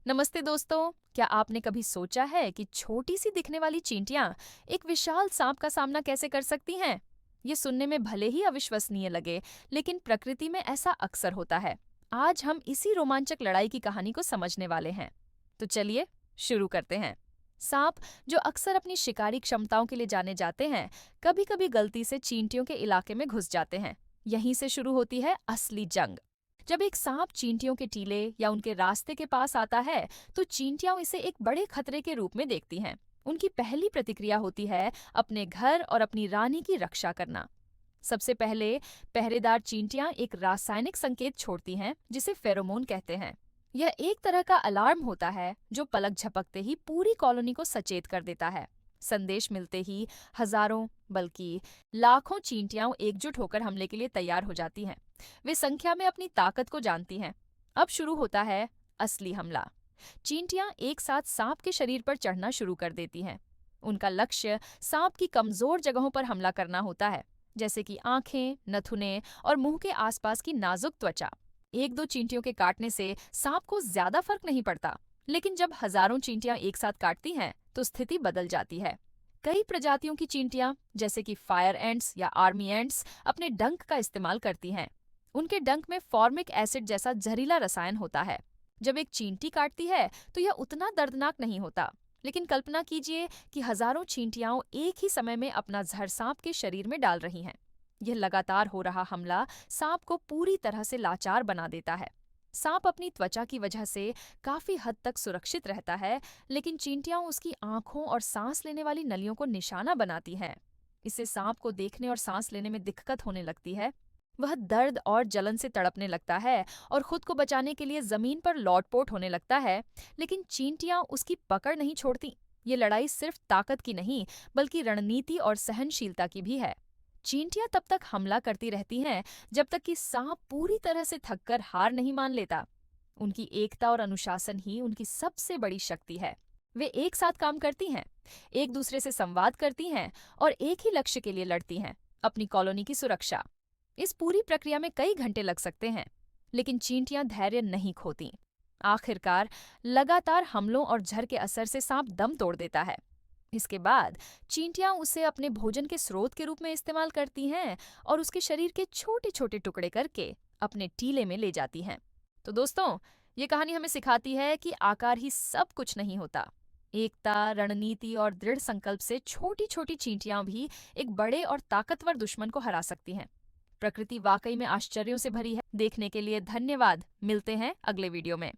नमस्ते दोस्तों, क्या आपने कभी सोचा है कि छोटी सी दिखने वाली चींटियां एक विशाल सांप का सामना कैसे कर सकती हैं? ये सुनने में भले ही अविश्वसनीय लगे, लेकिन प्रकृति में ऐसा अक्सर होता है। आज हम इसी रोमांचक लड़ाई की कहानी को समझने वाले हैं। तो चलिए शुरू करते हैं। सांप, जो अक्सर अपनी शिकारी क्षमताओं के लिए जाने जाते हैं, कभी-कभी गलती से चींटियों के इलाके में घुस जाते हैं। यहीं से शुरू होती है असली जंग। जब एक सांप चींटियों के टीले या उनके रास्ते के पास आता है, तो चींटियां इसे एक बड़े खतरे के रूप में देखती हैं। उनकी पहली प्रतिक्रिया होती है अपने घर और अपनी रानी की रक्षा करना। सबसे पहले पहरेदार चींटियां एक रासायनिक संकेत छोड़ती हैं, जिसे फेरोमोन कहते हैं। यह एक तरह का अलार्म होता है जो पलक झपकते ही पूरी कॉलोनी को सचेत कर देता है। संदेश मिलते ही हजारों, बल्कि लाखों चींटियां एकजुट होकर हमले के लिए तैयार हो जाती हैं। वे संख्या में अपनी ताकत को जानती हैं। अब शुरू होता है असली हमला। चींटियां एक साथ सांप के शरीर पर चढ़ना शुरू कर देती हैं। उनका लक्ष्य सांप की कमजोर जगहों पर हमला करना होता है, जैसे कि आंखें, नथुने और मुंह के आसपास की नाजुक त्वचा। एक दो चींटियों के काटने से सांप को ज्यादा फर्क नहीं पड़ता, लेकिन जब हजारों चींटियां एक साथ काटती हैं, तो स्थिति बदल जाती है। कई प्रजातियों की चींटियां, जैसे कि फायर एंट्स या आर्मी एंट्स, अपने डंक का इस्तेमाल करती हैं। उनके डंक में फॉर्मिक एसिड जैसा जहरीला रसायन होता है। जब एक चींटी काटती है, तो यह उतना दर्दनाक नहीं होता, लेकिन कल्पना कीजिए कि हजारों चींटियां एक ही समय में अपना जहर सांप के शरीर में डाल रही हैं। यह लगातार हो रहा हमला सांप को पूरी तरह से लाचार बना देता है। सांप अपनी त्वचा की वजह से काफी हद तक सुरक्षित रहता है, लेकिन चींटियां उसकी आंखों और सांस लेने वाली नलियों को निशाना बनाती हैं। इससे सांप को देखने और सांस लेने में दिक्कत होने लगती है। वह दर्द और जलन से तड़पने लगता है और खुद को बचाने के लिए जमीन पर लौटपोट होने लगता है, लेकिन चींटियां उसकी पकड़ नहीं छोड़ती। ये लड़ाई सिर्फ ताकत की नहीं, बल्कि रणनीति और सहनशीलता की भी है। चींटियां तब तक हमला करती रहती हैं जब तक कि सांप पूरी तरह से थककर हार नहीं मान लेता। उनकी एकता और अनुशासन ही उनकी सबसे बड़ी शक्ति है। वे एक साथ काम करती हैं, एक दूसरे से संवाद करती हैं और एक ही लक्ष्य के लिए लड़ती हैं, अपनी कॉलोनी की सुरक्षा। इस पूरी प्रक्रिया में कई घंटे लग सकते हैं, लेकिन चींटियां धैर्य नहीं खोती। आखिरकार लगातार हमलों और झर के असर से सांप दम तोड़ देता है। इसके बाद चींटियां उसे अपने भोजन के स्रोत के रूप में इस्तेमाल करती हैं और उसके शरीर के छोटे छोटे टुकड़े करके अपने टीले में ले जाती हैं। तो दोस्तों, ये कहानी हमें सिखाती है कि आकार ही सब कुछ नहीं होता। एकता, रणनीति और दृढ़ संकल्प से छोटी छोटी चींटियां भी एक बड़े और ताकतवर दुश्मन को हरा सकती हैं। प्रकृति वाकई में आश्चर्यों से भरी है। देखने के लिए धन्यवाद। मिलते हैं अगले वीडियो में।